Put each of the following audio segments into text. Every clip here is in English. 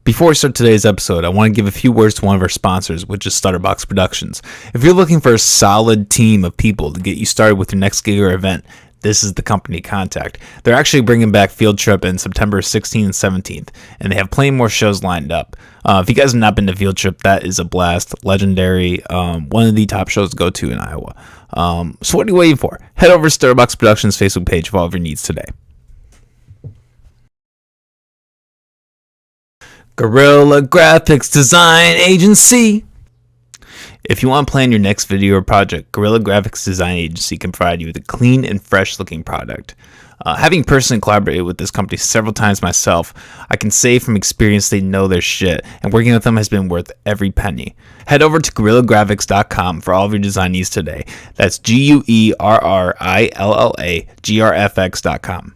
Before we start today's episode, I want to give a few words to one of our sponsors, which is Stutterbox Productions. If you're looking for a solid team of people to get you started with your next gig or event, this is the company to contact. They're actually bringing back Field Trip in September 16th and 17th, and they have plenty more shows lined up. If you guys have not been to Field Trip, that is a blast, legendary, one of the top shows to go to in Iowa. So what are you waiting for? Head over to Stutterbox Productions' Facebook page for all of your needs today. Guerrilla Graphics Design Agency. If you want to plan your next video or project, Guerrilla Graphics Design Agency can provide you with a clean and fresh looking product. Having personally collaborated with this company several times myself, I can say from experience they know their shit, and working with them has been worth every penny. Head over to GuerrillaGraphics.com for all of your design needs today. That's GUERRILLAGRFX.com.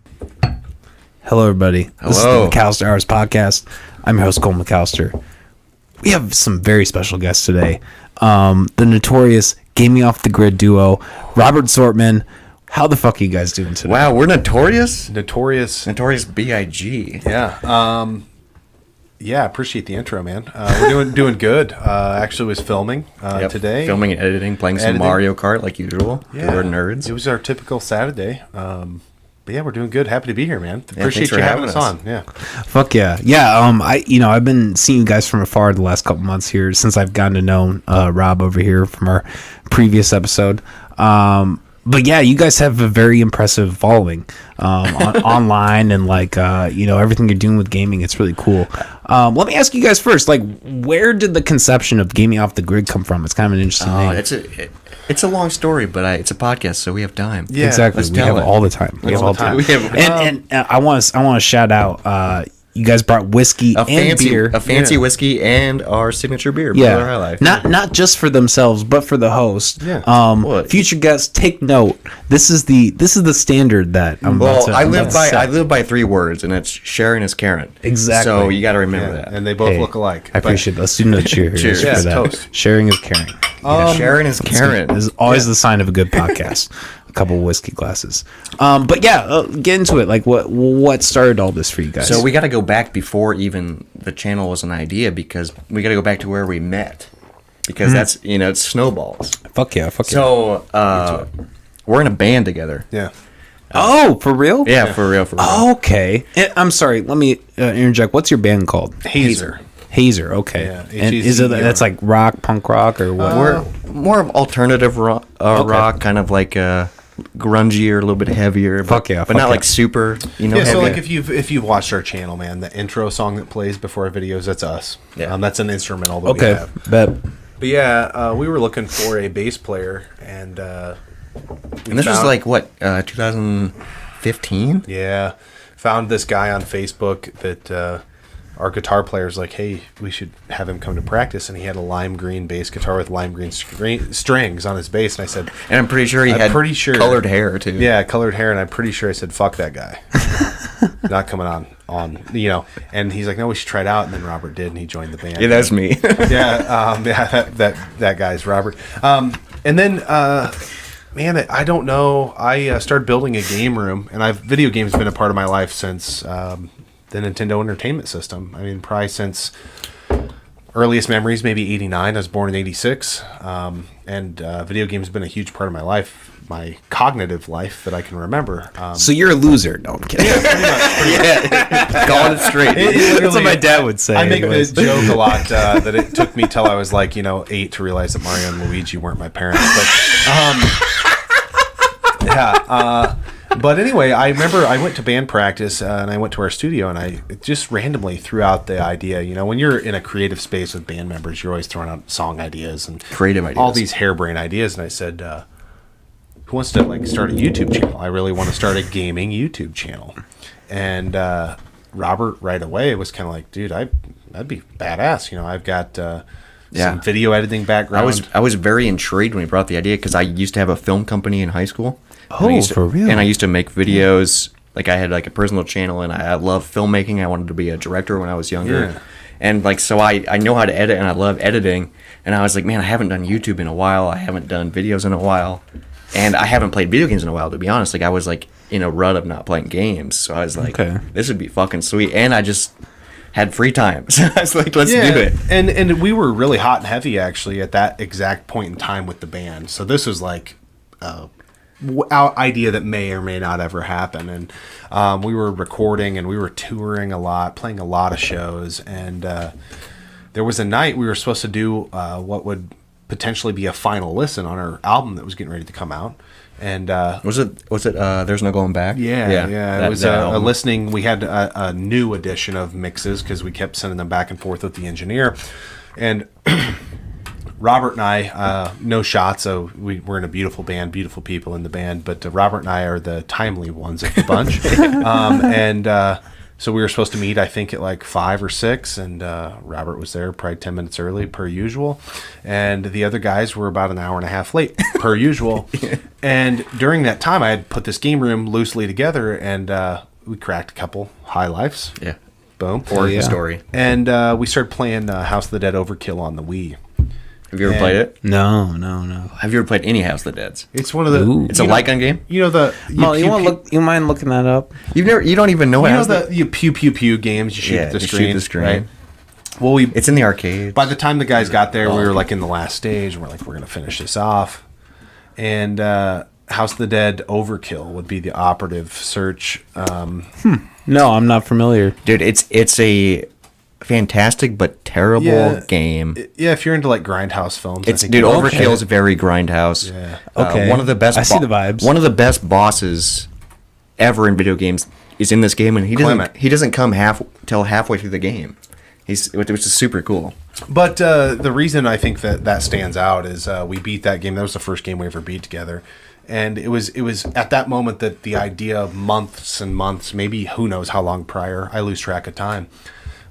Hello, everybody. Hello. This is the McAllister Hours Podcast. I'm your host, Cole McAllister. We have some very special guests today. The notorious Gaming Off the Grid duo, Robert Zortman. How the fuck are you guys doing today? Wow, we're notorious? Notorious B.I.G. Yeah. Yeah, appreciate the intro, man. We're doing good. Actually was filming today. Filming and editing, playing some Mario Kart like usual. Yeah. We're nerds. It was our typical Saturday. But yeah, we're doing good. Happy to be here, man. Appreciate thanks for you having having us us. on. Yeah. Fuck yeah. Yeah, I've been seeing you guys from afar the last couple months here since I've gotten to know Rob over here from our previous episode. But yeah, you guys have a very impressive following online and everything you're doing with gaming. It's really cool. Let me ask you guys first, where did the conception of Gaming Off the Grid come from? It's kind of an interesting name. It's a long story, but it's a podcast, so we have time. Yeah, exactly. We have all the time. We have all the time. And I want to shout out. You guys brought whiskey and beer, a fancy whiskey, and our signature beer. Yeah, High Life. Not just for themselves, but for the host. Yeah. Future guests, take note. This is the standard that I'm. I live by 3 words, and it's sharing is caring. Exactly. So you got to remember that. And they both look alike. I appreciate that. Let's do no cheers Cheers. for that. Toast. Sharing is caring. Sharing is caring. This is always the sign of a good podcast. A couple whiskey glasses. But yeah, get into it. What started all this for you guys? So we got to go back before even the channel was an idea, because we got to go back to where we met, because that's it's snowballs. Fuck yeah. So we're in a band together. Yeah. Oh, for real? Yeah, for real. Okay. And, I'm sorry. Let me interject. What's your band called? Hazer. Hazer. Okay. Yeah, And is it that's like rock, punk rock, or what? We're more of alternative rock, kind of like grungier, a little bit heavier. But not like super, Yeah, so heavy. if you've watched our channel, man, the intro song that plays before our videos, that's us. Yeah. That's an instrumental that we Okay. have. Bet. But yeah, we were looking for a bass player, and And this was like what 2015. Yeah, found this guy on Facebook that our guitar player's like, hey, we should have him come to practice, and he had a lime green bass guitar with lime green strings on his bass, and I said, And I'm pretty sure he had colored hair too. Yeah, colored hair, and I'm pretty sure I said, fuck that guy. Not coming on, and he's like, no, we should try it out, and then Robert did, and he joined the band. Yeah, that's me. that guy's Robert. And then, man, I don't know, I started building a game room, and video games have been a part of my life since the Nintendo Entertainment System. I mean, probably since earliest memories, maybe 89. I was born in 86. And video games have been a huge part of my life, my cognitive life that I can remember. So you're a loser. No, I'm kidding. Yeah, pretty much. Calling it straight. That's what my dad would say. I make this joke a lot that it took me till I was 8 to realize that Mario and Luigi weren't my parents. But but anyway, I remember I went to band practice and I went to our studio, and I just randomly threw out the idea. When you're in a creative space with band members, you're always throwing out song ideas and Creative ideas. all these harebrained ideas. And I said, who wants to start a YouTube channel? I really want to start a gaming YouTube channel. And Robert right away was kind of like, dude, that'd be badass. I've got some video editing background. I was very intrigued when he brought the idea, because I used to have a film company in high school. For real? And I used to make videos. I had a personal channel, and I love filmmaking. I wanted to be a director when I was younger. Yeah. And so I know how to edit, and I love editing. And I was like, man, I haven't done YouTube in a while. I haven't done videos in a while. And I haven't played video games in a while, to be honest. I was in a rut of not playing games. So I was like, Okay. this would be fucking sweet. And I just had free time. So I was like, let's do it. And we were really hot and heavy actually at that exact point in time with the band. So this was like our idea that may or may not ever happen. And we were recording and we were touring a lot, playing a lot of shows. And there was a night we were supposed to do what would potentially be a final listen on our album that was getting ready to come out. And was it There's No Going Back? Yeah. It was a listening. We had a new edition of mixes because we kept sending them back and forth with the engineer. And Robert and I, no shot, so we're in a beautiful band, beautiful people in the band, but Robert and I are the timely ones of the bunch. So we were supposed to meet, I think, at like 5 or 6, and Robert was there probably 10 minutes early, per usual. And the other guys were about an hour and a half late, per usual. And during that time, I had put this game room loosely together, and we cracked a couple high lifes. Yeah. Boom. Origin story. And we started playing House of the Dead Overkill on the Wii. Have you ever played it? No. Have you ever played any House of the Deads? It's one of the. It's a Lycon game. You know the. You mind looking that up? You don't even know. You know the pew pew pew games. You shoot at the screen. Shoot the screen. Right? Well, it's in the arcade. By the time the guys got there, we were like in the last stage. And we're like, we're gonna finish this off. And House of the Dead Overkill would be the operative search. No, I'm not familiar, dude. It's a fantastic but terrible game. Yeah, if you're into like grindhouse films, Overkill is very grindhouse. Yeah. Okay. One of the best. I see the vibes. One of the best bosses ever in video games is in this game, and he doesn't come till halfway through the game. Which is super cool. But the reason I think that stands out is we beat that game. That was the first game we ever beat together. And it was at that moment that the idea of months and months, maybe who knows how long prior, I lose track of time.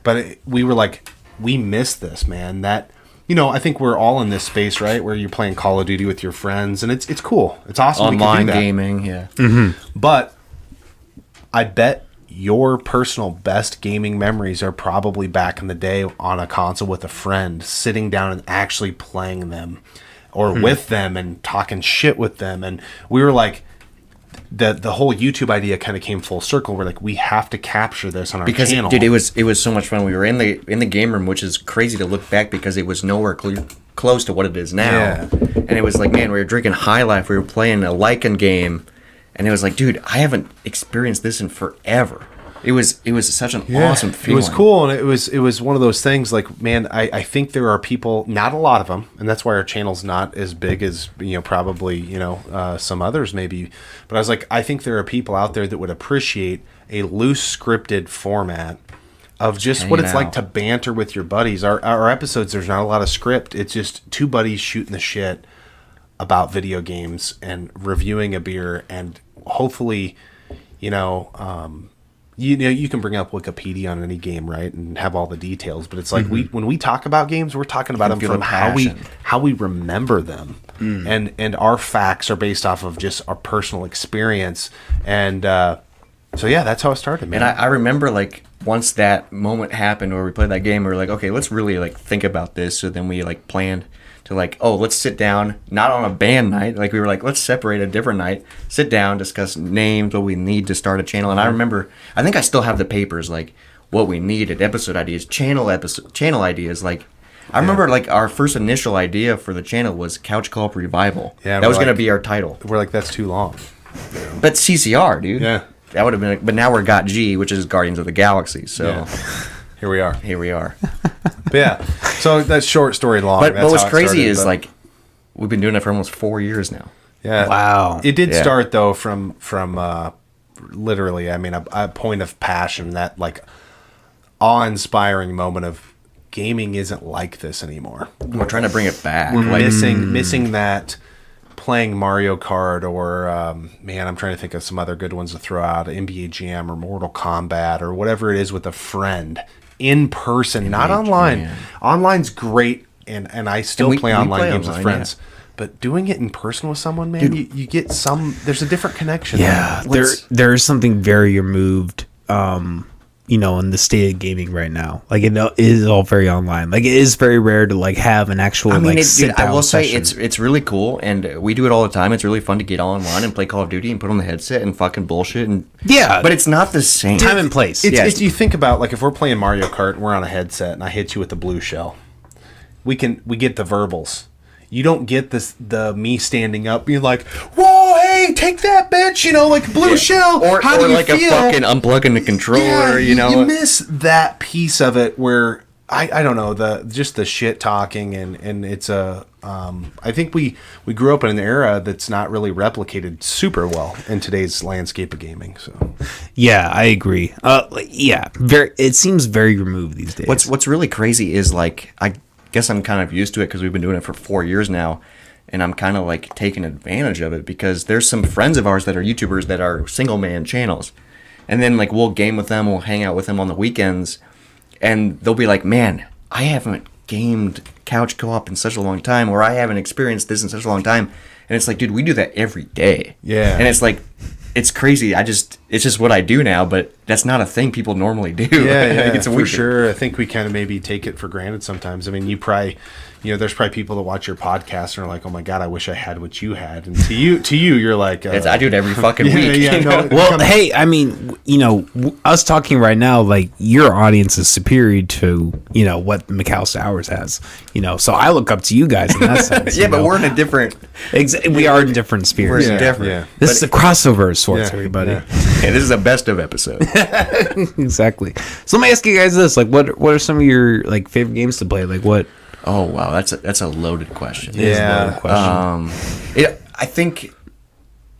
But we were like, we miss this, man. That, I think we're all in this space, right? Where you're playing Call of Duty with your friends, and it's cool. It's awesome. Online gaming, yeah. Mm-hmm. But I bet your personal best gaming memories are probably back in the day on a console with a friend, sitting down and actually playing them, or with them and talking shit with them. And we were like, the whole YouTube idea kind of came full circle. We're like, we have to capture this on our channel. Dude, it was so much fun. We were in the game room, which is crazy to look back because it was nowhere close to what it is now. Yeah. And it was like, man, we were drinking High Life. We were playing a Lycan game, and it was like, dude, I haven't experienced this in forever. It was such an awesome feeling. It was cool, and it was one of those things like, man, I think there are people, not a lot of them, and that's why our channel's not as big as probably some others maybe. But I was like, I think there are people out there that would appreciate a loose scripted format of just what it's like to banter with your buddies. Our episodes, there's not a lot of script. It's just two buddies shooting the shit about video games and reviewing a beer, and hopefully, you can bring up Wikipedia on any game, right, and have all the details. But it's like when we talk about games, we're talking about them from how we remember them, and our facts are based off of just our personal experience. And so yeah, that's how it started, man. And I remember like once that moment happened where we played that game, we were like, okay, let's really like think about this. So then we like planned to like, let's sit down, not on a band night. Like we were like, let's separate a different night, sit down, discuss names, what we need to start a channel. And I remember, I think I still have the papers, like what we needed, episode ideas, channel ideas. Like I remember like our first initial idea for the channel was Couch Co-op Revival. Yeah, that was going to be our title. We're like, that's too long. But CCR, dude. Yeah. That would have been, but now we're Got G, which is Guardians of the Galaxy. So. Yeah. Here we are. But yeah, so that's short story long. But what's crazy is like we've been doing it for almost 4 years now. Yeah. Wow. It did start though from literally, I mean, a point of passion, that like awe-inspiring moment of gaming isn't like this anymore. We're trying to bring it back. We're missing that. Playing Mario Kart or I'm trying to think of some other good ones to throw out, NBA Jam or Mortal Kombat or whatever it is with a friend in person, not online. Man. Online's great, and I still play online games with friends. Yeah. But doing it in person with someone, man, you get there's a different connection. Yeah, there is something very removed in the state of gaming right now. Like, it is all very online. Like, it is very rare to like have an actual I will say it's really cool, and we do it all the time. It's really fun to get online and play Call of Duty and put on the headset and fucking bullshit. And but it's not the same. Time and place. It's you think about, like, if we're playing Mario Kart and we're on a headset and I hit you with the blue shell, we get the verbals. You don't get the me standing up being like, "Whoa, hey, take that, bitch!" Like blue shell. How do you like feel? A fucking unplugging the controller. You miss that piece of it where I don't know, the shit talking and it's I think we grew up in an era that's not really replicated super well in today's landscape of gaming. So yeah, I agree. It seems very removed these days. What's really crazy is, like, I guess I'm kind of used to it because we've been doing it for 4 years now, and I'm kind of like taking advantage of it because there's some friends of ours that are YouTubers that are single man channels, and then like we'll game with them, we'll hang out with them on the weekends, and they'll be like, "Man, I haven't gamed couch co-op in such a long time, or I haven't experienced this in such a long time," and it's like, dude, we do that every day. Yeah. And it's like, it's crazy. It's just what I do now, but that's not a thing people normally do. Yeah, it's for sure. I think we kind of maybe take it for granted sometimes. I mean, you probably, there's probably people that watch your podcast and are like, "Oh my god, I wish I had what you had." And to you, you're like, I do it every fucking week. Yeah, no, well, hey, I mean, us talking right now, like, your audience is superior to what McAllister Hours has. So I look up to you guys in that sense. Yeah, but we're in a different. We are in different spheres. We're in different. Yeah. This is a crossover of sorts, everybody. Yeah. Yeah, this is a best of episode. Exactly. So let me ask you guys this: like, what are some of your like favorite games to play? Like, what? Oh wow, that's a loaded question. Yeah. I think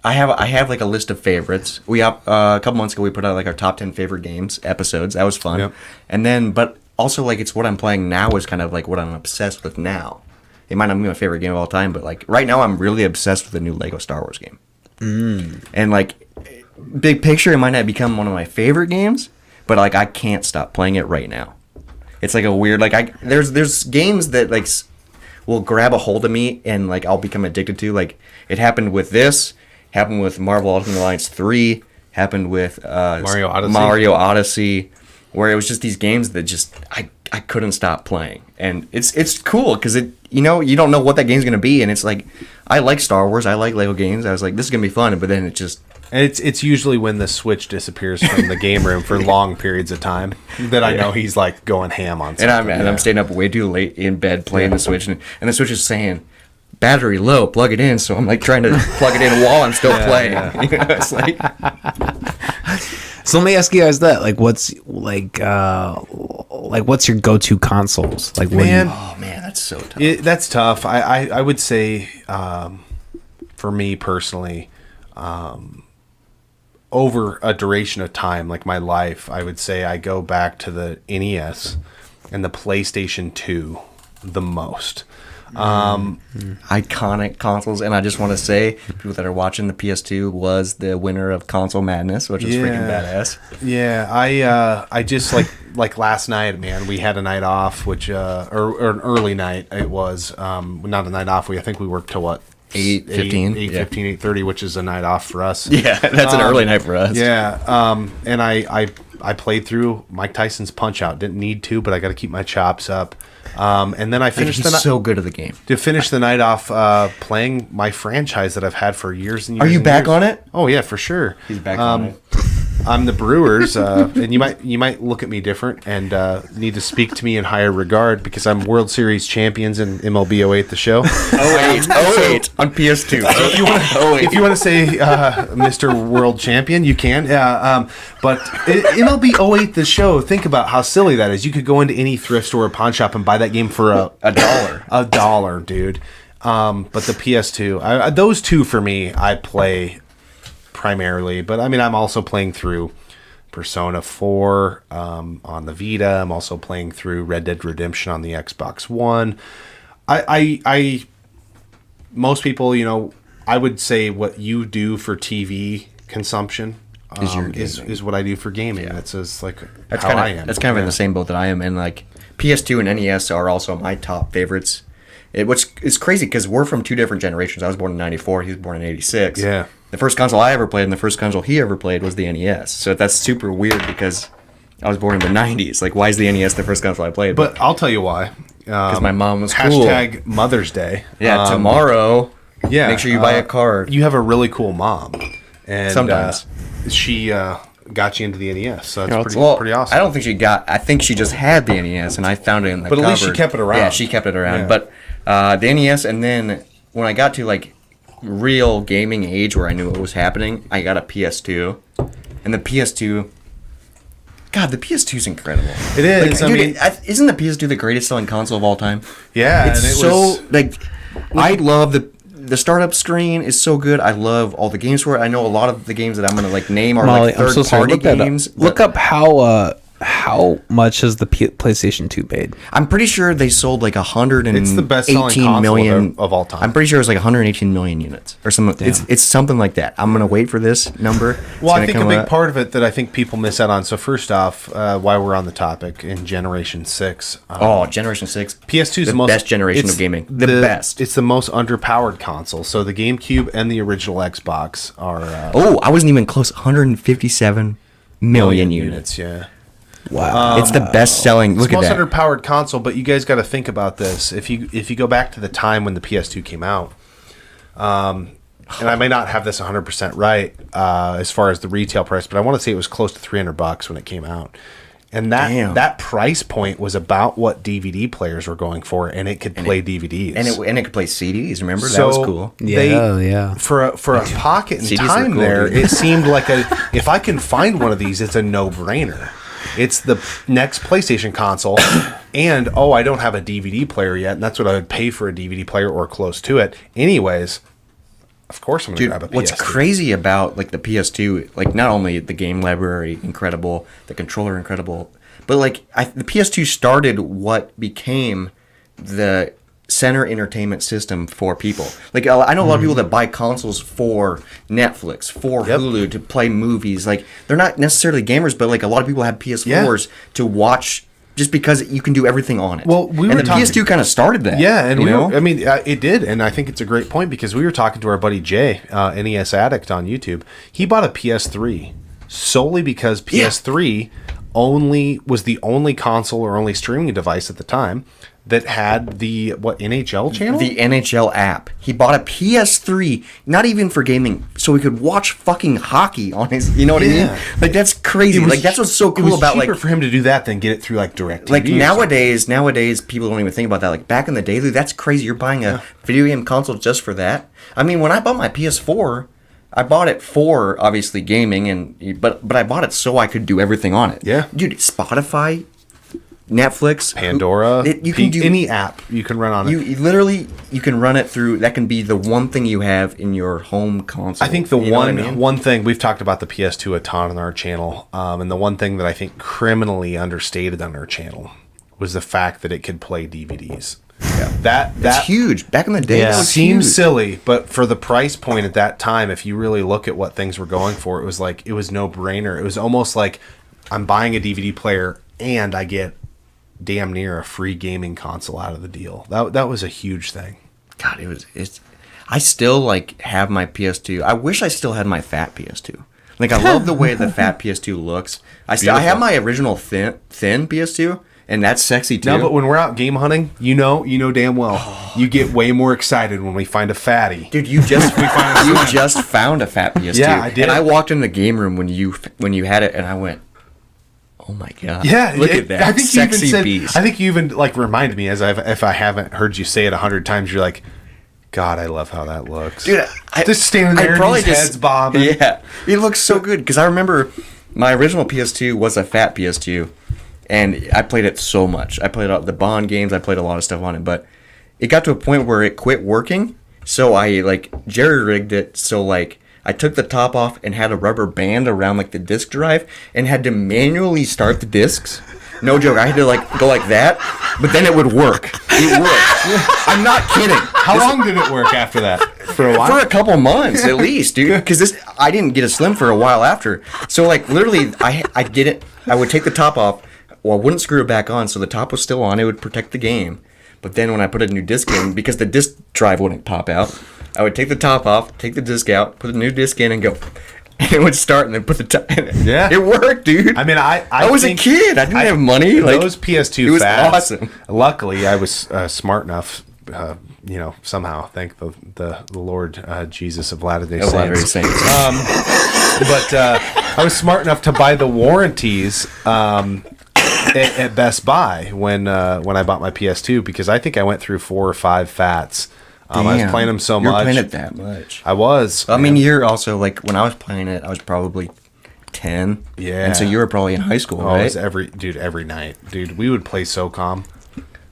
I have like a list of favorites. We a couple months ago we put out like our top 10 favorite games episodes. That was fun. Yep. And then, but also, like, it's what I'm playing now is kind of like what I'm obsessed with now. It might not be my favorite game of all time, but like right now I'm really obsessed with the new Lego Star Wars game. And like, big picture, it might not become one of my favorite games, but like I can't stop playing it right now. It's like a weird, like, there's games that like will grab a hold of me and like I'll become addicted to. Like, it happened with this, happened with Marvel Ultimate Alliance 3, happened with Mario Odyssey, where it was just these games that just I couldn't stop playing. And it's cool because you don't know what that game's gonna be, and it's like, I like Star Wars, I like Lego games. I was like, this is gonna be fun, but then it just. And it's usually when the Switch disappears from the game room for long periods of time that I know he's like going ham on something. And I'm staying up way too late in bed playing the Switch, and the Switch is saying, "Battery low, plug it in." So I'm like trying to plug it in while I'm still playing. Yeah. It's like. So let me ask you guys that: like, what's what's your go-to consoles? Like, Oh man, that's so tough. That's tough. I would say, for me personally, over a duration of time, like my life, I would say I go back to the NES and the PlayStation 2 the most. Iconic consoles, and I just want to say, people that are watching, the PS2 was the winner of Console Madness, which is freaking badass. Yeah, I just like last night, man. We had a night off, which or an early night. It was not a night off. I think we worked till what? 8:15, 8:30, which is a night off for us. Yeah, that's an early night for us. Yeah, and I played through Mike Tyson's Punch Out. Didn't need to, but I got to keep my chops up. And then I finished the night. So good at the game. To finish the night off, playing my franchise that I've had for years and years. Are you back on it? Oh yeah, for sure. He's back on it. I'm the Brewers, and you might look at me different and need to speak to me in higher regard because I'm World Series champions in MLB 08 the show. 08 on PS2. If you want to say Mr. World Champion, you can. Yeah, but MLB 08 the show. Think about how silly that is. You could go into any thrift store or pawn shop and buy that game for a dollar. $1, dude. But the PS2, those two for me, I play primarily, but I mean, I'm also playing through Persona 4 on the Vita. I'm also playing through Red Dead Redemption on the Xbox One. I most people, I would say what you do for TV consumption is what I do for gaming. Yeah. That's just like That's how kinda, I am. That's kind of in the same boat that I am, and like PS2 and NES are also my top favorites. Which is crazy because we're from two different generations. I was born in '94. He was born in '86. Yeah. The first console I ever played and the first console he ever played was the NES. So that's super weird because I was born in the 90s. Like, why is the NES the first console I played? But I'll tell you why. Because my mom was cool. Hashtag Mother's Day. Yeah, tomorrow. Yeah. Make sure you buy a card. You have a really cool mom. And Sometimes. She got you into the NES, so that's pretty awesome. I don't think she got... I think she just had the NES, and I found it in the cupboard. But at least she kept it around. Yeah, she kept it around. Yeah. But the NES, and then when I got to, like, real gaming age where I knew what was happening, I got a PS2. And the PS2... God, the PS2 is incredible. It is. Like, dude, isn't the PS2 the greatest selling console of all time? Yeah, It's and it so was, like I love the startup screen is so good. I love all the games for it. I know a lot of the games that I'm gonna like name are Molly, like I'm so third sorry. party games. Look up how much has the PlayStation 2 paid? I'm pretty sure they sold like 118 It's the best-selling console million of all time. I'm pretty sure it was like 118 million units or something. It's something like that. I'm gonna wait for this number. well, I think a big part of it that I think people miss out on. So first off, while we're on the topic, in Generation 6, Generation 6. PS2 is the most best generation it's of gaming. The best. It's the most underpowered console. So the GameCube and the original Xbox are I wasn't even close. 157 million units. Yeah. Wow. It's the best selling. Look It's at the that. most underpowered console, but you guys got to think about this. If you go back to the time when the PS2 came out, and I may not have this 100% right as far as the retail price, but I want to say it was close to $300 when it came out. And that price point was about what DVD players were going for, and it could play DVDs. And it could play CDs. Remember, So that was cool. Yeah. For a pocket in CDs were time cool, there, dude. it seemed like if I can find one of these, it's a no-brainer. It's the next PlayStation console, and I don't have a DVD player yet, and that's what I would pay for a DVD player or close to it. Anyways, of course I'm going to grab a PS2. What's crazy about like the PS2, like not only the game library incredible, the controller incredible, but like the PS2 started what became the center entertainment system for people. Like I know a lot of people that buy consoles for Netflix, for Hulu to play movies. Like they're not necessarily gamers, but like a lot of people have PS4s to watch just because you can do everything on it. Well, we were the PS2 kind of started that. Yeah, and you it did, and I think it's a great point because we were talking to our buddy Jay, NES Addict on YouTube. He bought a PS3 solely because PS3 was the only console or only streaming device at the time that had the NHL channel? The NHL app. He bought a PS3, not even for gaming, so he could watch fucking hockey on his. You know what I mean? Like that's crazy. Like that's what's so cool about cheaper for him to do that than get it through like DirecTV. Like nowadays people don't even think about that. Like back in the day, dude, that's crazy. You're buying a video game console just for that. I mean, when I bought my PS4, I bought it for obviously gaming, but I bought it so I could do everything on it. Yeah, dude, Spotify, Netflix, Pandora, you can do any app you can run on it. You can run it through. That can be the one thing you have in your home console. I think the one thing we've talked about the PS2 a ton on our channel, and the one thing that I think criminally understated on our channel was the fact that it could play DVDs. Yeah, that's huge. Back in the day, that was seems huge. silly, but for the price point at that time, if you really look at what things were going for, it was no brainer. It was almost like I'm buying a DVD player and I get damn near a free gaming console out of the deal. That was a huge thing. God, I still like have my PS2. I wish I still had my fat PS2. Like I love the way the fat PS2 looks. I have my original thin PS2, and that's sexy too. No, but when we're out game hunting, you know damn well, you get way more excited when we find a fatty. Dude, you just found a fat PS2. Yeah, I did. And I walked in the game room when you had it, and I went, oh my god! Yeah, look at that. I think sexy you even beast. said, I think you even like reminded me if I haven't heard you say it 100 times, you're like, God, I love how that looks. Dude, just standing there, and his head's bobbing. Yeah, it looks so good because I remember my original PS2 was a fat PS2, and I played it so much. I played the Bond games. I played a lot of stuff on it, but it got to a point where it quit working. So I jerry rigged it. So I took the top off and had a rubber band around the disk drive and had to manually start the discs. No joke. I had to go like that, but then it would work. It worked. I'm not kidding. How long did it work after that? For a while? For a couple months at least, dude. Because I didn't get a slim for a while after. So literally, I did it. I would take the top off. Well, I wouldn't screw it back on, so the top was still on. It would protect the game. But then when I put a new disc in, because the disc drive wouldn't pop out, I would take the top off, take the disc out, put a new disc in, and go. and it would start and then put the time in it. Yeah. It worked, dude. I mean, I was a kid. I didn't have money. Like, those PS2 it was fads, awesome. Luckily, I was smart enough, somehow, thank the Lord Jesus of Latter-day Saints. But I was smart enough to buy the warranties at Best Buy when I bought my PS2, because I think I went through 4 or 5 fats. I was playing them so much. You were playing it that much. I was. I mean, you're also, like, when I was playing it, I was probably 10. Yeah. And so you were probably in high school, It right? was every night. Dude, we would play SOCOM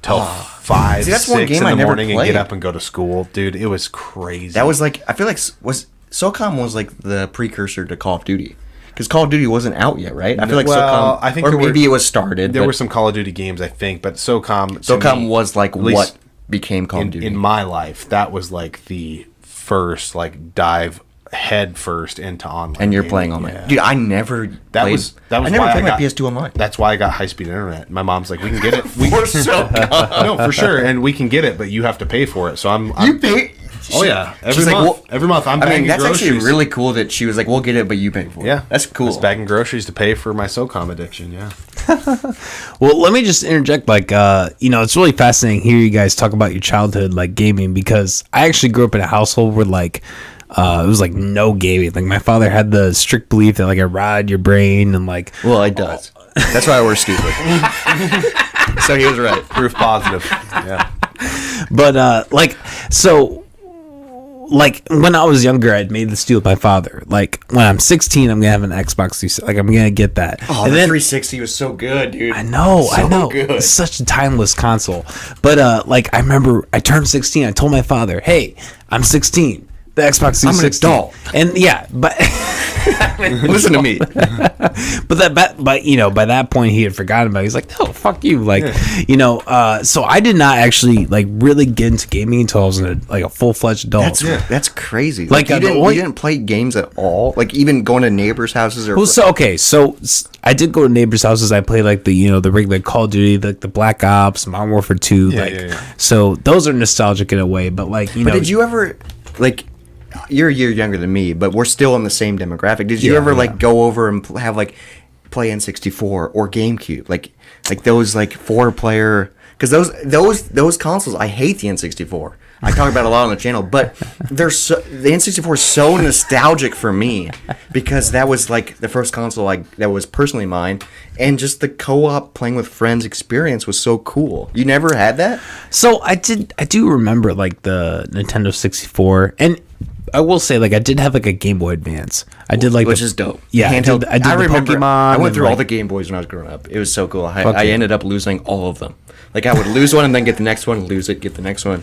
till 5, See, that's one 6 game in I the never morning and get played. up and go to school. Dude, it was crazy. That was like, I feel like SOCOM was like the precursor to Call of Duty. Because Call of Duty wasn't out yet, right? I feel like SOCOM, I think or maybe it was started. There were some Call of Duty games, I think, but SOCOM was like what became Call of Duty. In my life, that was like the first dive head first into online. And you're gaming. playing online. Dude, I never played I never why played I got, my PS2 online. That's why I got high speed internet. My mom's like, we can get it. For SOCOM. No, for sure, and we can get it, but you have to pay for it. So I'm You pay? Oh yeah, She's like, every month I'm I bagging mean, that's groceries. actually really cool that she was like, we'll get it, but you pay for it. Yeah, that's cool. I was bagging groceries to pay for my SOCOM addiction. Yeah. Well, let me just interject. It's really fascinating to hear you guys talk about your childhood, like gaming, because I actually grew up in a household where it was like no gaming. Like my father had the strict belief that like it rotted your brain and like. Well, it does. That's why we're stupid. So he was right. Proof positive. Yeah. But when I was younger, I'd made this deal with my father. Like when I'm 16, I'm gonna have an Xbox 360. Like I'm gonna get that. Oh, and the 360 was so good, dude. I know. Good. It's such a timeless console. But I remember I turned 16. I told my father, "Hey, I'm 16. The Xbox 360." I'm an adult. And yeah, but listen to me. But by that point he had forgotten about it. He's like, "No, fuck you." So I did not actually really get into gaming until I was a full-fledged adult. That's crazy. Like, you didn't play games at all. Like even going to neighbors' houses or. Well, so I did go to neighbors' houses. I played the regular Call of Duty, the Black Ops, Modern Warfare 2. So those are nostalgic in a way. But But did you ever You're a year younger than me, but we're still in the same demographic. Did you ever go over and have play N64 or GameCube, like those 4-player? Because those consoles, I hate the N64. I talk about it a lot on the channel, but the N64 is so nostalgic for me because that was the first console that was personally mine, and just the co-op playing with friends experience was so cool. You never had that? So I do remember the Nintendo 64, and I will say I did have a Game Boy Advance. I did which is dope. Yeah, handheld. I did the remember. Pokemon. I went through all the Game Boys when I was growing up. It was so cool. I ended up losing all of them. I would lose one and then get the next one, lose it, get the next one.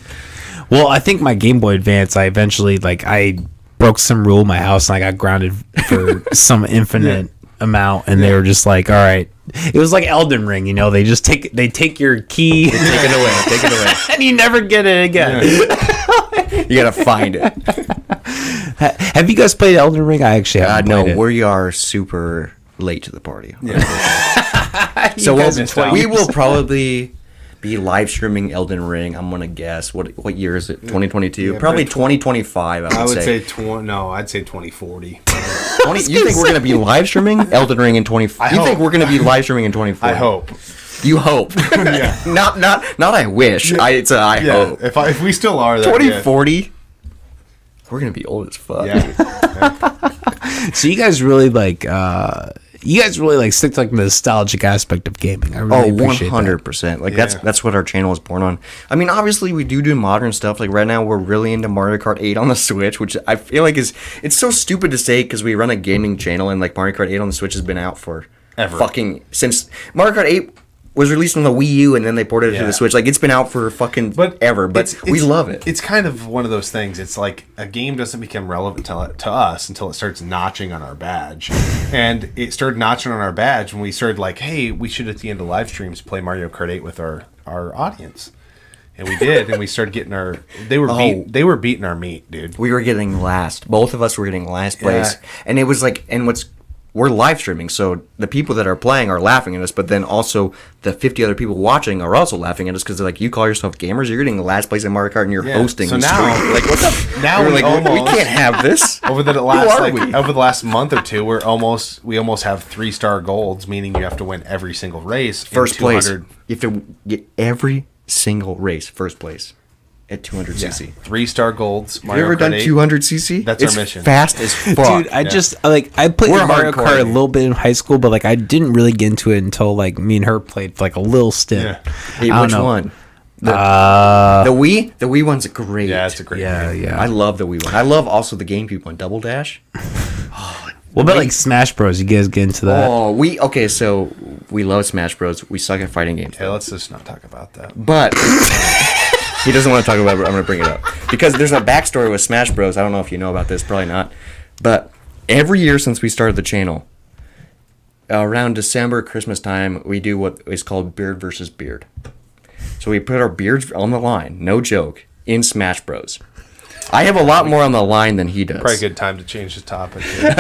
Well, I think my Game Boy Advance, I eventually I broke some rule in my house and I got grounded for some infinite amount, and they were just all right. It was like Elden Ring, they just take your key, take it away, and you never get it again. You gotta find it. Have you guys played Elden Ring? I actually haven't played it. We are super late to the party. Yeah. So we will probably be live streaming Elden Ring. I'm gonna guess what year is it? 2022, probably 2025. I would say. I'd say 2040. You think we're gonna be live streaming Elden Ring in 2040? You think we're gonna be live streaming in 2040? I hope. You hope. Yeah. Not I wish. It's a I hope. If we still are that 2040, we're gonna be old as fuck. Yeah. So you guys really stick to the nostalgic aspect of gaming. I really appreciate 100%. That's what our channel is born on. I mean, obviously we do modern stuff. Right now we're really into Mario Kart 8 on the Switch, which I feel it's so stupid to say because we run a gaming channel and Mario Kart 8 on the Switch has been out for since Mario Kart 8 was released on the Wii U and then they ported it to the Switch. It's been out for ever, but we love it. It's kind of one of those things. It's a game doesn't become relevant to us until it starts notching on our badge. And it started notching on our badge when we started hey, we should at the end of live streams play Mario Kart 8 with our audience. And we did, and we started getting they were beating our meat, dude. We were getting last. Both of us were getting last place. And it was and what's we're live streaming, so the people that are playing are laughing at us, but then also the 50 other people watching are also laughing at us because they're like, you call yourself gamers, you're getting the last place in Mario Kart and you're hosting So the now- stream. Like, what the? Now we're we like, we almost- can't have this. Over the Who last are we? over the last month or two, we almost have 3-star golds, meaning you have to win every single race. in First place. 200 You have to get every single race first place at 200 Yeah. cc. 3-star golds. Have you ever done 200 cc? That's it's our mission. Fast as fuck. Dude, I just I played We're Mario hardcore, Kart a dude. little bit in high school, but like I didn't really get into it until like me and her played for like a little stint. Yeah. Hey, I don't which know. one? The The Wii one's great. Yeah, it's a great game. yeah. I love the Wii one. I love also the GameCube one, Double Dash. What about like Smash Bros? You guys get into that? Okay, so we love Smash Bros. We suck at fighting games. Okay, let's just not talk about that. But he doesn't want to talk about it, but I'm going to bring it up. Because there's a backstory with Smash Bros. I don't know if you know about this, probably not. But every year since we started the channel, around December, Christmas time, we do what is called beard versus beard. So we put our beards on the line, no joke, in Smash Bros. I have a lot more on the line than he does. Probably a good time to change the topic. Here.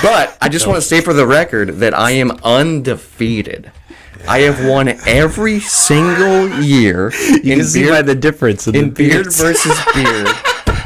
But I just want to say for the record that I am undefeated. I have won every single year You can see by the difference in the beard beards. versus beard.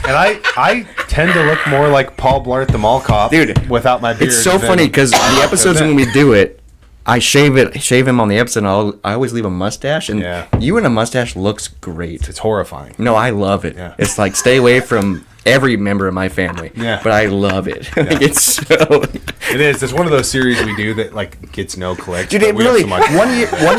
And I tend to look more like Paul Blart the Mall Cop, Dude, without my beard. It's so funny because the episodes when we do it, I shave him on the episode. And I always leave a mustache, and Yeah. you in a mustache looks great. It's horrifying. No, I love it. Yeah. It's like stay away from every member of my family. Yeah. But I love it. Like, it's so. It is. It's one of those series we do that like gets no clicks. Dude, but it we have really so much- one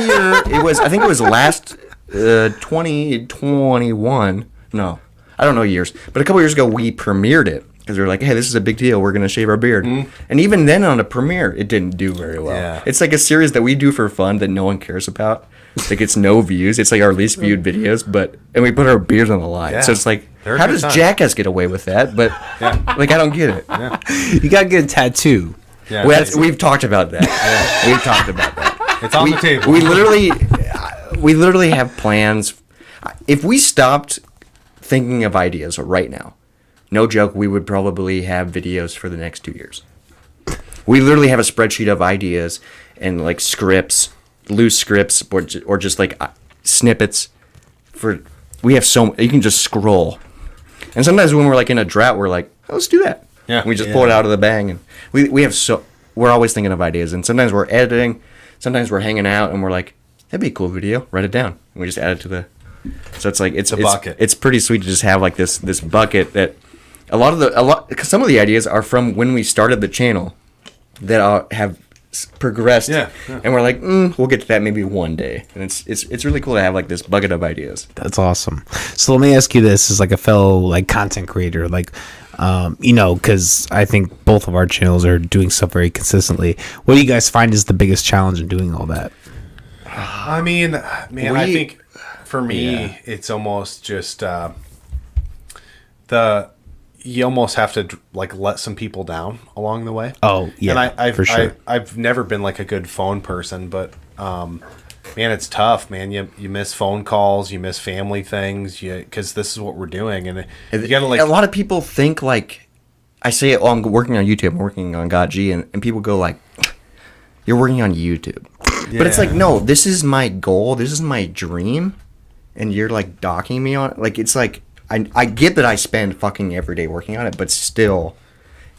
year it was. I think it was last 2021. No, I don't know years, but a couple years ago we premiered it because we were like, hey, this is a big deal. We're gonna shave our beard, and even then on a premiere, it didn't do very well. Yeah. It's like a series that we do for fun that no one cares about. It gets no views. It's like our least viewed videos, and we put our beards on the line. Yeah. So it's like, They're a how good does time. Jackass get away with that? But like, I don't get it. You gotta get a tattoo. Yeah, We've talked about that. We've talked about that. it's on the table. We literally have plans. If we stopped thinking of ideas right now, no joke, we would probably have videos for the next 2 years. We literally have a spreadsheet of ideas and like scripts, loose scripts, or just like snippets. We have you can just scroll. And sometimes when we're like in a drought, we're like, oh, let's do that. Yeah. We just pull it out of the bag, and we're always thinking of ideas. And sometimes we're editing, sometimes we're hanging out, and we're like, that'd be a cool video. Write it down, and we just add it to the. So it's like it's bucket. It's pretty sweet to just have like this bucket that because some of the ideas are from when we started the channel that have progressed. Yeah. And we're like, we'll get to that maybe one day. And it's really cool to have like this bucket of ideas. That's awesome. So let me ask you this as like a fellow like content creator, like because I think both of our channels are doing stuff very consistently. What do you guys find is the biggest challenge in doing all that? I mean, man, I think for me, it's almost just you almost have to like let some people down along the way. Oh yeah, and I've for sure. I've never been like a good phone person, but man, it's tough, man. You miss phone calls, you miss family things, because this is what we're doing, and you gotta like. A lot of people think like, I say, oh, I'm working on YouTube, I'm working on God G, and people go like, you're working on YouTube, but it's like, no, this is my goal, this is my dream, and you're like docking me on it. Like, it's like I get that I spend fucking every day working on it, but still,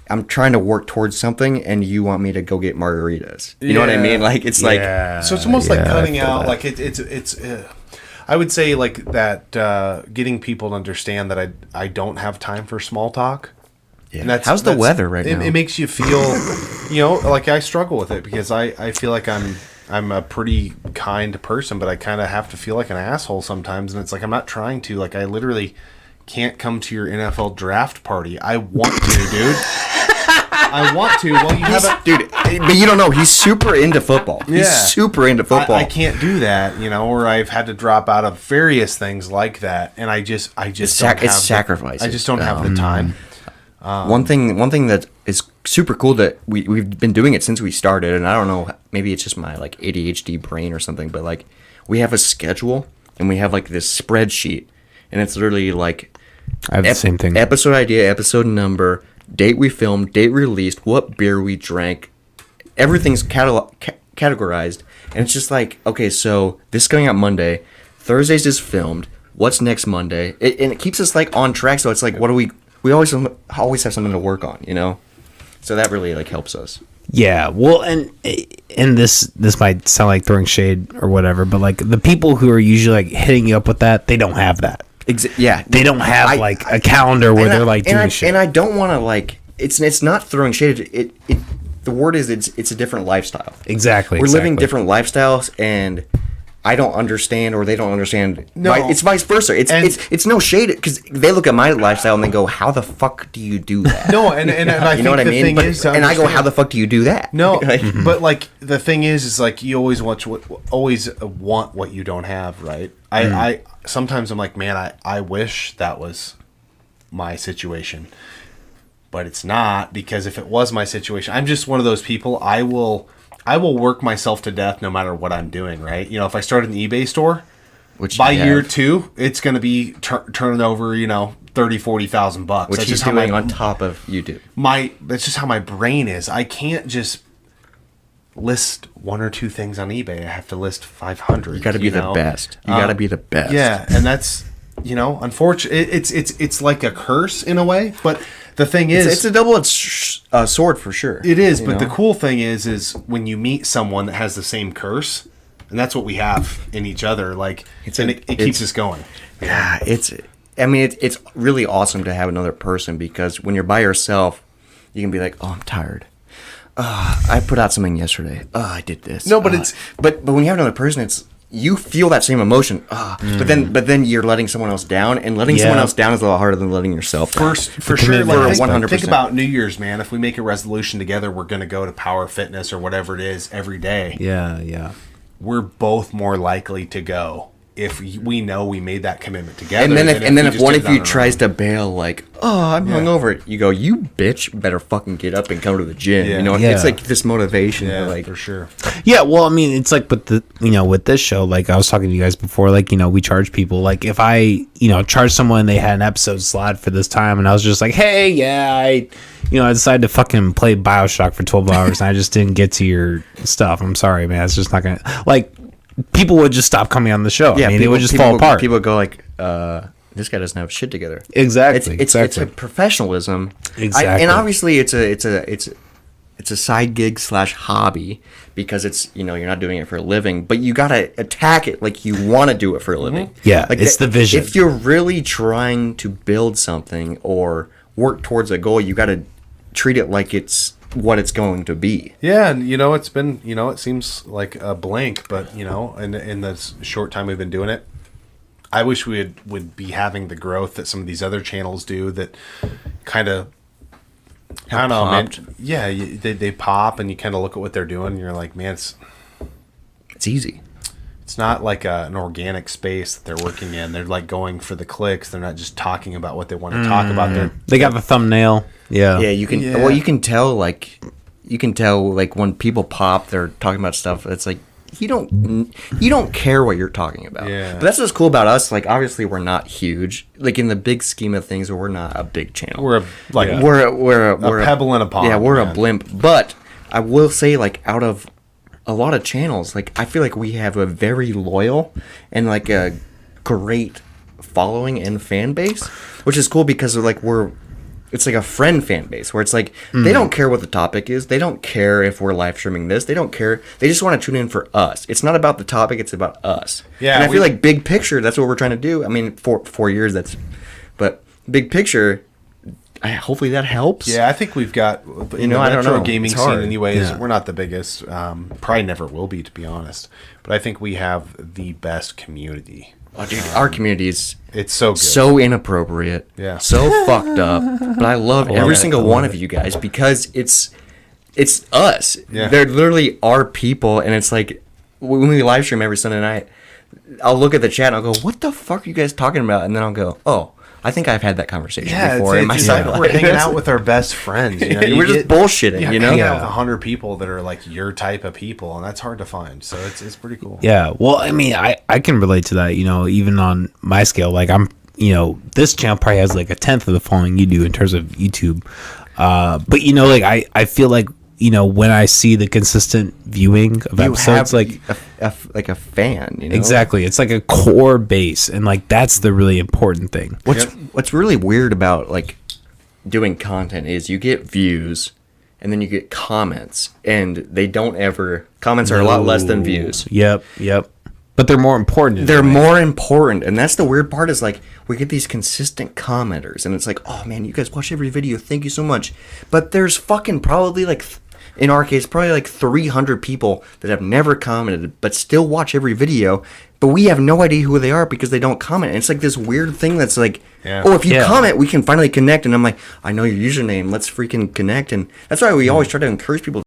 I'm trying to work towards something, and you want me to go get margaritas. You know what I mean? Like, it's like, so it's almost like I cutting feel out that. like it's I would say like that getting people to understand that I don't have time for small talk. yeah. And How's the weather right now? It makes you feel, like I struggle with it because I feel like I'm a pretty kind person, but I kind of have to feel like an asshole sometimes, and it's like I'm not trying to. Like I literally can't come to your NFL draft party. I want to, dude. I want to. Well, you have a Dude, but you don't know. He's super into football. Yeah. He's super into football. I can't do that, or I've had to drop out of various things like that, and I just It's don't have sacrifice. I just don't have the time. One thing that is super cool that we've been doing it since we started, and I don't know, maybe it's just my like ADHD brain or something, but like we have a schedule and we have like this spreadsheet, and it's literally like I have the same thing. episode idea, episode number, date we filmed, date released, what beer we drank. Everything's categorized, and it's just like, okay, so this is coming out Monday. Thursday's is filmed. What's next Monday? And it keeps us like on track. So it's like, what do we always have something to work on, you know? So that really like helps us. Yeah, well, and this might sound like throwing shade or whatever, but like the people who are usually like hitting you up with that, they don't have that. Yeah, they don't have like a calendar where they're like doing shit. And I don't want to like it's not throwing shade. It the word is it's a different lifestyle. Exactly. We're living different lifestyles, and I don't understand, or they don't understand. No, it's vice versa. It's no shade, because they look at my lifestyle and they go, "How the fuck do you do that?" No, and I you know what I mean. But, and I go, "How the fuck do you do that?" No, but like the thing is like you always want what you don't have, right? I sometimes I'm like, man, I wish that was my situation, but it's not, because if it was my situation, I'm just one of those people. I will work myself to death no matter what I'm doing, right? You know, if I start an eBay store, which by year 2, it's going to be turning over, you know, $30,000-$40,000. Which he's doing on top of YouTube. That's just how my brain is. I can't just list 1 or 2 things on eBay. I have to list 500. You got to be the best. You got to be the best. Yeah, and that's, you know, unfortunately, it's like a curse in a way, but the thing is, it's a double-edged sword for sure. It is, but the cool thing is when you meet someone that has the same curse, and that's what we have in each other. Like, it keeps us going. Yeah, it's really awesome to have another person, because when you're by yourself, you can be like, "Oh, I'm tired. I put out something yesterday. I did this." No, but but when you have another person, it's. You feel that same emotion, but then you're letting someone else down, and letting someone else down is a lot harder than letting yourself down. For sure, like, 100%. Think about New Year's, man. If we make a resolution together, we're going to go to Power Fitness or whatever it is every day. Yeah. We're both more likely to go if we know we made that commitment together. And then if one of you tries to bail, like, "Oh, I'm hungover," you go, "You bitch, better fucking get up and come to the gym." Yeah. You know, it's like this motivation. Yeah, like, for sure. Yeah, well, I mean, it's like, but with this show, like I was talking to you guys before, like, you know, we charge people. Like, if I, charge someone, they had an episode slot for this time, and I was just like, hey, yeah, I decided to fucking play BioShock for 12 hours, and I just didn't get to your stuff. I'm sorry, man. It's just not gonna, like, people would just stop coming on the show. Yeah, it would just fall apart. People go like, this guy doesn't have shit together. Exactly. It's a professionalism. Exactly. And obviously it's a side gig / hobby, because it's, you're not doing it for a living, but you gotta attack it like you want to do it for a living. Yeah, like it's the vision. If you're really trying to build something or work towards a goal, you gotta treat it like it's what it's going to be. Yeah, and it's been, it seems like a blank, but in the short time we've been doing it, I wish we would be having the growth that some of these other channels do, that kind of, I don't know, man. Yeah, they pop, and you kind of look at what they're doing, and you're like, man, it's easy. It's not like an organic space that they're working in. They're like going for the clicks. They're not just talking about what they want to talk about. They got the thumbnail. Yeah. Yeah, you can. Yeah. Well, you can tell like when people pop, they're talking about stuff. It's like you don't care what you're talking about. Yeah. But that's what's cool about us. Like, obviously, we're not huge. Like, in the big scheme of things, we're not a big channel. We're a pebble in a pond. Yeah, we're a blimp. But I will say, like, out of a lot of channels, like, I feel like we have a very loyal and like a great following and fan base, which is cool, because like it's like a friend fan base where it's like they don't care what the topic is, they don't care if we're live streaming this, they don't care, they just want to tune in for us. It's not about the topic, it's about us. Yeah, and I feel like big picture, that's what we're trying to do. I mean, for 4 years, but big picture, hopefully that helps. Yeah, I think we've got, I don't know, gaming scene anyways. Yeah. We're not the biggest, probably never will be, to be honest, but I think we have the best community. Oh, dude, our community it's so good. So inappropriate, so fucked up, but I love every single one of you guys, because it's us. Yeah. They're literally our people, and it's like when we live stream every Sunday night, I'll look at the chat and I'll go, "What the fuck are you guys talking about?" And then I'll go, "Oh, I think I've had that conversation before." It's like we're hanging out with our best friends. We're just bullshitting, hanging out with 100 people that are like your type of people, and that's hard to find. So it's pretty cool. Yeah, well, I mean, I can relate to that. Even on my scale, like I'm, this channel probably has like 1/10 of the following you do in terms of YouTube. But like I feel like when I see the consistent viewing of episodes, like a fan, exactly, it's like a core base, and like that's the really important thing. What's really weird about like doing content is you get views and then you get comments, and they don't ever comments are a lot less than views. Yep. But they're more important. They're more important, and that's the weird part is like we get these consistent commenters, and it's like, oh man, you guys watch every video, thank you so much. But there's fucking probably like, in our case, probably like 300 people that have never commented but still watch every video, but we have no idea who they are because they don't comment. And it's like this weird thing that's like, oh, if you comment, we can finally connect. And I'm like, I know your username, let's freaking connect. And that's why we always try to encourage people